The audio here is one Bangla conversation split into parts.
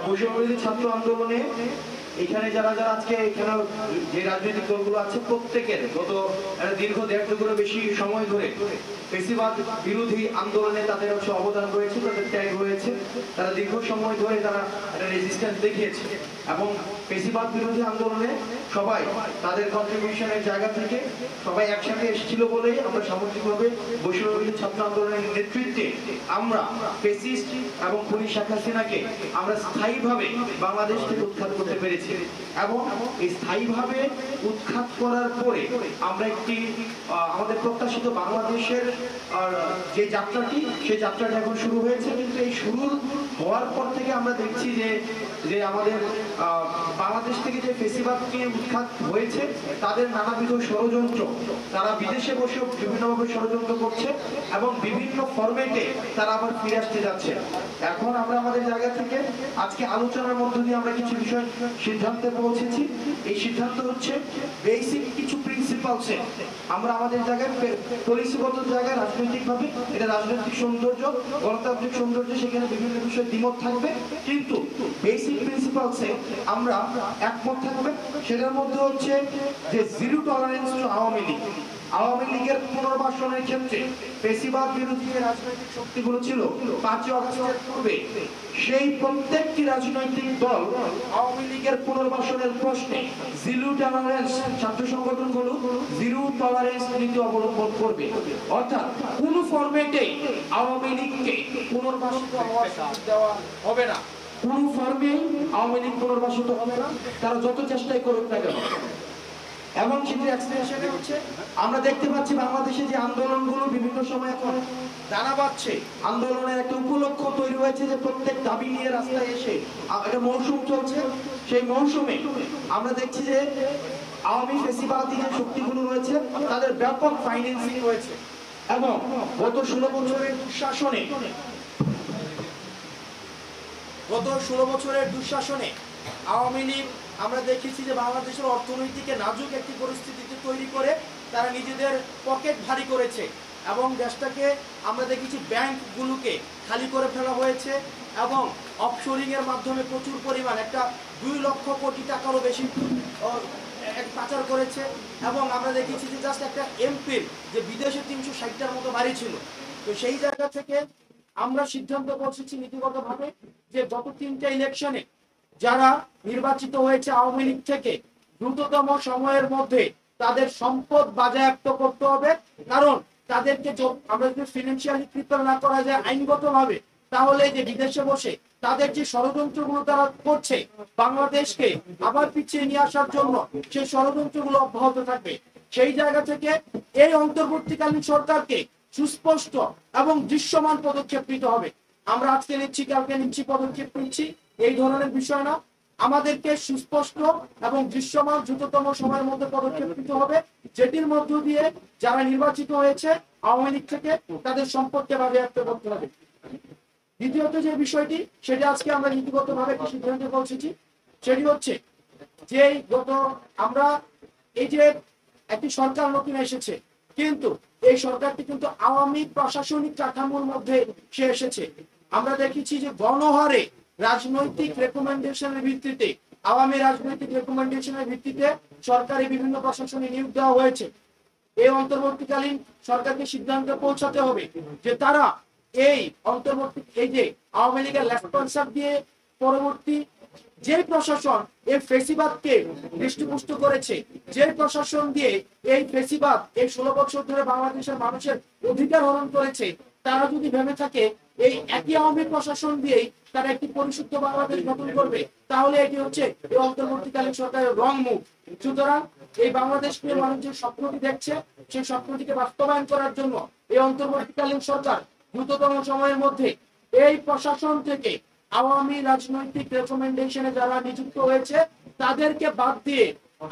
বৈষম্যবিরোধী ছাত্র আন্দোলনে এখানে যারা যারা আজকে এখানে যে রাজনৈতিক দলগুলো আছে প্রত্যেকের গত দীর্ঘ 1.5 যুগেরও বেশি সময় ধরে ফ্যাসিবাদ বিরোধী আন্দোলনে তাদের অবদান রয়েছে, তাদের ত্যাগ রয়েছে। তারা দীর্ঘ সময় ধরে তারা একটা রেজিস্ট্যান্স দেখিয়েছে এবং ফ্যাসিবাদ বিরোধী আন্দোলনে সবাই তাদের কন্ট্রিবিউশনের জায়গা থেকে সবাই একসাথে এসেছিল বলেই আমরা সামগ্রিকভাবে বৈষম্যবিরোধী ছাত্র আন্দোলনের নেতৃত্বে আমরা ফ্যাসিস্ট এবং খুনি শেখ হাসিনাকে আমরা স্থায়ীভাবে বাংলাদেশ থেকে উৎখাত করতে পেরেছি এবং এই স্থায়ীভাবে উৎখাত করার পরে আমরা একটি আমাদের প্রত্যাশিত বাংলাদেশের যে যাত্রাটি সেই যাত্রাটা এখন শুরু হয়েছে। কিন্তু এই শুরু হওয়ার পর থেকে আমরা দেখছি যে আমাদের বাংলাদেশ থেকে যে ফ্যাসিবাদকে উৎখাত হয়েছে তাদের নানাবিধ ষড়যন্ত্র, তারা বিদেশে বসে বিভিন্নভাবে ষড়যন্ত্র করছে এবং বিভিন্ন ফরম্যাটে তারা আবার ফিরে আসতে যাচ্ছে। এখন আমরা আমাদের জায়গা থেকে আজকে আলোচনার মধ্য দিয়ে আমরা কিছু বিষয় সিদ্ধান্তে পৌঁছেছি। এই সিদ্ধান্ত হচ্ছে বেসিক কিছু প্রিন্সিপালসে আমরা আমাদের জায়গায় পলিসিগত জায়গায় রাজনৈতিকভাবে এটা রাজনৈতিক সৌন্দর্য, গণতান্ত্রিক সৌন্দর্য, সেখানে বিভিন্ন বিষয়ে দ্বিমত থাকবে, কিন্তু বেসিক প্রিন্সিপালসে আমরা একমত থাকবে। সেটার মধ্যে হচ্ছে যে zero tolerance two Awami League. Awami লীগের পুনর্বাসনের ক্ষেত্রে ফ্যাসিবাদ বিরোধী যে রাজনৈতিক শক্তিগুলো ছিল 5ই আগস্টের পূর্বে, সেই প্রত্যেকটি রাজনৈতিক দল আওয়ামী লীগের পুনর্বাসনের প্রশ্নে জিরো টলারেন্স, ছাত্র সংগঠনগুলো জিরো টলারেন্স নীতি অবলম্বন করবে। অর্থাৎ কোন ফরম্যাটে আওয়ামী লীগকে পুনর্বাসিত হওয়ার সুযোগ দেওয়া হবে না, কোন ফর্মে আওয়ামী লীগ পুনর্বাসিত হবে না, তারা যত চেষ্টাই করুক না কেন। এবং সেটি এক্সটেনশনে হচ্ছে আমরা দেখতে পাচ্ছি বাংলাদেশে যে আন্দোলনগুলো বিভিন্ন সময় এখন দানা বাঁধছে, আন্দোলনের একটা উপলক্ষ তৈরি হয়েছে যে প্রত্যেক দাবি নিয়ে রাস্তায় এসে একটা মৌসুম চলছে। সেই মৌসুমে আমরা দেখছি যে আওয়ামী ফ্যাসিবাদী যে শক্তিগুলো রয়েছে তাদের ব্যাপক ফাইন্যান্সিং রয়েছে এবং গত 16 বছরের দুঃশাসনে আওয়ামী লীগ আমরা দেখেছি যে বাংলাদেশের অর্থনীতিকে নাজুক একটি পরিস্থিতিতে তৈরি করে তারা নিজেদের পকেট ভারী করেছে এবং দেশটাকে আমরা দেখেছি ব্যাংকগুলোকে খালি করে ফেলা হয়েছে এবং অফশোরিং এর মাধ্যমে প্রচুর পরিমাণ একটা 2 লক্ষ কোটি টাকারও বেশি পাচার করেছে। এবং আমরা দেখেছি যে জাস্ট একটা এমপির যে বিদেশে 360টার মতো বাড়ি ছিল। তো সেই জায়গা থেকে আমরা সিদ্ধান্ত করছি নীতিগতভাবে যে গত 3টা ইলেকশনে যারা নির্বাচিত হয়েছে আওয়ামী লীগ থেকে দ্রুততম সময়ের মধ্যে তাদের সম্পদ বাজেয়াপ্ত করতে হবে। কারণ তাদেরকে আমরা যদি ফিনান্সিয়ালি প্রিপেয়ার না করা যায় আইনগতভাবে, তাহলে যে বিদেশে বসে তাদের যে ষড়যন্ত্রগুলো তারা করছে বাংলাদেশকে আবার পিছিয়ে নিয়ে আসার জন্য, সেই ষড়যন্ত্রগুলো অব্যাহত থাকবে। সেই জায়গা থেকে এই অন্তর্বর্তীকালীন সরকারকে সুস্পষ্ট এবং দৃশ্যমান পদক্ষেপ নিতে হবে। আমরা আজকে নিচ্ছি, কালকে নিচ্ছি, পদক্ষেপ নিচ্ছি, এই ধরনের বিষয় না। আমাদেরকে সুস্পষ্ট এবং দৃশ্যমান দ্রুততম সময়ের মধ্যে পদক্ষেপ নিতে হবে, যেটির মধ্য দিয়ে যারা নির্বাচিত হয়েছে আওয়ামী লীগ থেকে তাদের সম্পদকে বাজেয়াপ্ত করতে হবে। দ্বিতীয়ত যে বিষয়টি, সেটা আজকে আমরা নীতিগতভাবে সিদ্ধান্তে পৌঁছেছি, সেটি হচ্ছে যে আমরা এই যে একটি সরকার নতুন এসেছে, কিন্তু এই সরকারটি কিন্তু আওয়ামী প্রশাসনিক কাঠামোর মধ্যে সে এসেছে। আমরা দেখেছি যে গণহারে রাজনৈতিক রেকমেন্ডেশনের ভিত্তিতে, আওয়ামী রাজনৈতিক রেকমেন্ডেশনের ভিত্তিতে সরকারি বিভিন্ন প্রশাসনে নিয়োগ দেওয়া হয়েছে। এই অন্তর্বর্তীকালীন সরকারকে সিদ্ধান্তে পৌঁছাতে হবে যে তারা এই যে আওয়ামী লীগের লেফট দিয়ে পরবর্তী যে প্রশাসন এই ফ্যাসিবাদকে দৃষ্টিপুষ্ট করেছে, যে প্রশাসন দিয়ে এই ফ্যাসিবাদ এই 16 বছর ধরে বাংলাদেশের মানুষের অধিকার হরণ করেছে, তারা যদি ভেবে থাকে এই একই আওয়ামী প্রশাসন দিয়েই তারা একটি পরিশুদ্ধ বাংলাদেশ গঠন করবে, তাহলে এটি হচ্ছে এই অন্তর্বর্তীকালীন সরকারের রং মুভ। সুতরাং এই বাংলাদেশ নিয়ে মানুষ যে স্বপ্নটি দেখছে, সেই স্বপ্নটিকে বাস্তবায়ন করার জন্য এই অন্তর্বর্তীকালীন সরকার দ্রুততম সময়ের মধ্যে এই প্রশাসন থেকে আওয়ামী রাজনৈতিক রেকমেন্ডেশনে যারা নিযুক্ত হয়েছে তাদেরকে বাদ দিয়ে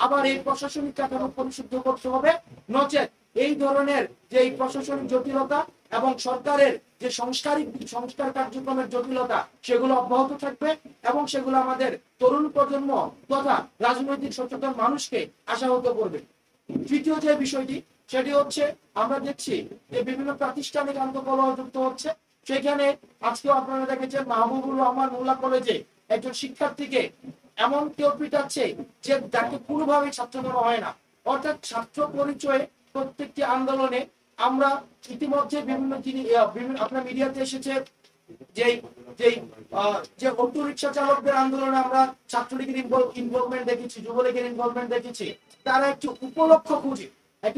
আবার এই প্রশাসনিক কাঠামো পরিশুদ্ধ করতে হবে। নচেত এই ধরনের যে প্রশাসনিক জটিলতা এবং সরকারের যে সংস্কার কার্যক্রমের জটিলতা, সেগুলো অব্যাহত থাকবে এবং সেগুলো আমাদের তরুণ প্রজন্ম তথা রাজনৈতিক সচেতন মানুষকে আশাহত করবে। তৃতীয় যে বিষয়টি, সেটি হচ্ছে আমরা দেখছি যে বিভিন্ন প্রাতিষ্ঠানিক আন্তঃকলহ যুক্ত হচ্ছে। সেখানে আজকেও আপনারা দেখেছেন মাহবুবুর রহমান মোল্লা কলেজে একজন শিক্ষার্থীকে এমন কেউ পিটাচ্ছে যে যাকে কোনোভাবেই ছাত্র মনে হয় না। অর্থাৎ ছাত্র পরিচয়ে প্রত্যেকটি আন্দোলনে আমরা ইতিমধ্যে বিভিন্ন জিনিস আপনার মিডিয়াতে এসেছে, যেই যেই যে অটো রিক্সা চালকদের আন্দোলনে আমরা ছাত্রলীগের ইনভলভমেন্ট দেখেছি, যুবলীগের ইনভলভমেন্ট দেখেছি। তারা একটি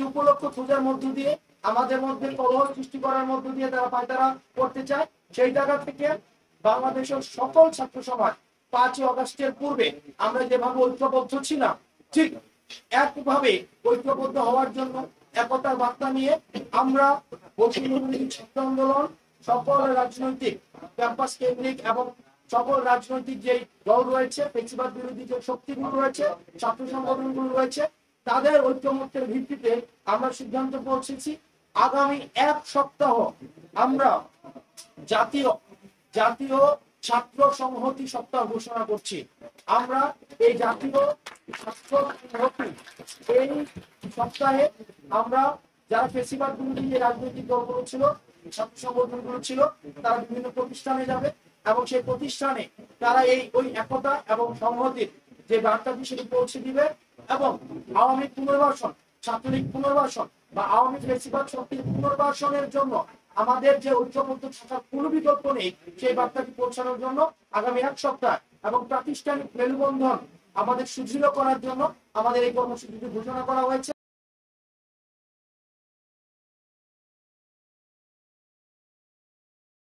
উপলক্ষ খোঁজার মধ্য দিয়ে আমাদের মধ্যে কলহ সৃষ্টি করার মধ্য দিয়ে তারা পায়তারা করতে চায়। সেই জায়গা থেকে বাংলাদেশের সকল ছাত্র সমাজ 5ই আগস্টের পূর্বে আমরা যেভাবে ঐক্যবদ্ধ ছিলাম, ঠিক একভাবে ঐক্যবদ্ধ হওয়ার জন্য একতার বার্তা নিয়ে আমরা বৈষম্যবিরোধী ছাত্র আন্দোলন সকল রাজনৈতিক ক্যাম্পাস কেন্দ্রিক এবং সকল রাজনৈতিক যে দল রয়েছে, ফেসিবাদ বিরোধী যে শক্তিগুলো রয়েছে, ছাত্র সংগঠনগুলো রয়েছে, তাদের ঐক্যমত্যের ভিত্তিতে আমরা সিদ্ধান্ত পৌঁছেছি আগামী 1 সপ্তাহ আমরা জাতীয় ছাত্র সংহতি সপ্তাহ ঘোষণা করছি। আমরা এই জাতীয় ছাত্র সংহতি এই সপ্তাহে আমরা যারা ফেসিবাদ বিরোধী যে রাজনৈতিক দলগুলো ছিল, ছাত্র সংগঠনগুলো ছিল, তারা বিভিন্ন প্রতিষ্ঠানে যাবে এবং সেই প্রতিষ্ঠানে তারা ওই একতা এবং সংহতির যে বার্তাটি সেটি পৌঁছে দিবে এবং আওয়ামী পুনর্বাসন, ছাত্রলীগ পুনর্বাসন বা আওয়ামী ফেসিবাদ শক্তির পুনর্বাসনের জন্য আমাদের যে ঐক্যবদ্ধ থাকার কোনো বিকল্প নেই, সেই বার্তাটি পৌঁছানোর জন্য আগামী 1 সপ্তাহ এবং প্রাতিষ্ঠানিক মেলবন্ধন আমাদের সুদৃঢ় করার জন্য আমাদের এই কর্মসূচিটি ঘোষণা করা হয়েছে।